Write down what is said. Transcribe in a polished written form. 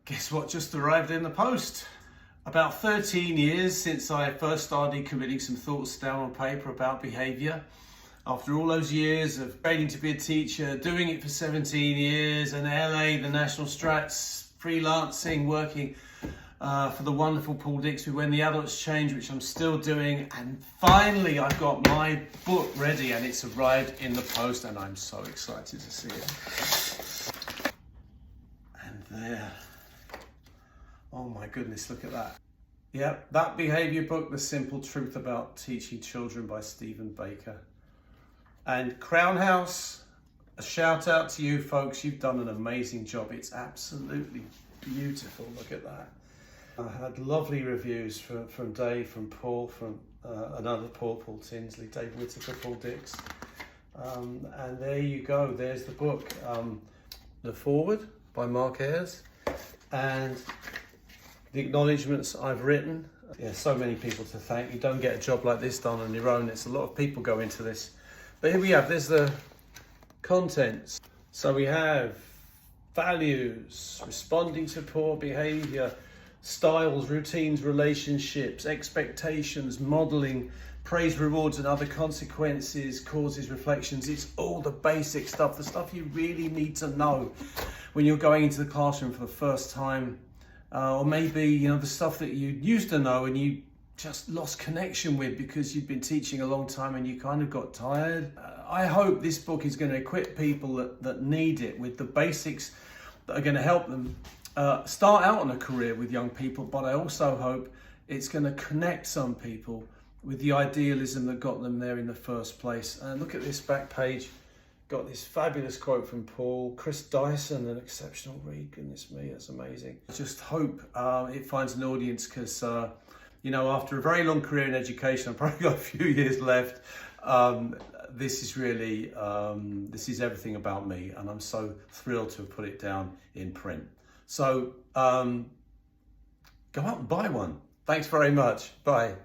Guess what just arrived in the post? About 13 years since I first started committing some thoughts down on paper about behaviour. After all those years of training to be a teacher, doing it for 17 years, in LA, the National Strats, freelancing, working for the wonderful Paul Dixby, When the Adults Change, which I'm still doing. And finally, I've got my book ready and it's arrived in the post and I'm so excited to see it. And there. Oh my goodness, look at that. Yeah, that Behaviour Book, The Simple Truth About Teaching Children by Stephen Baker. And Crown House, a shout out to you folks. You've done an amazing job. It's absolutely beautiful. Look at that. I had lovely reviews from Dave, from Paul, from another Paul Tinsley, Dave Whittaker, Paul Dix. And there you go. There's the book. The foreword by Mark Ayres. And the acknowledgements I've written. Yeah, so many people to thank. You don't get a job like this done on your own. It's a lot of people go into this. But here we have, there's the contents. So we have values, responding to poor behaviour, styles, routines, relationships, expectations, modelling, praise, rewards and other consequences, causes, reflections. It's all the basic stuff, the stuff you really need to know when you're going into the classroom for the first time. Or maybe, the stuff that you used to know and you just lost connection with because you've been teaching a long time and you kind of got tired. I hope this book is going to equip people that need it with the basics that are going to help them start out on a career with young people, but I also hope it's going to connect some people with the idealism that got them there in the first place. And look at this back page. Got this fabulous quote from Paul. Chris Dyson, an exceptional read. Goodness me, that's amazing. I just hope it finds an audience because, after a very long career in education, I've probably got a few years left. This is really, this is everything about me. And I'm so thrilled to have put it down in print. So go out and buy one. Thanks very much. Bye.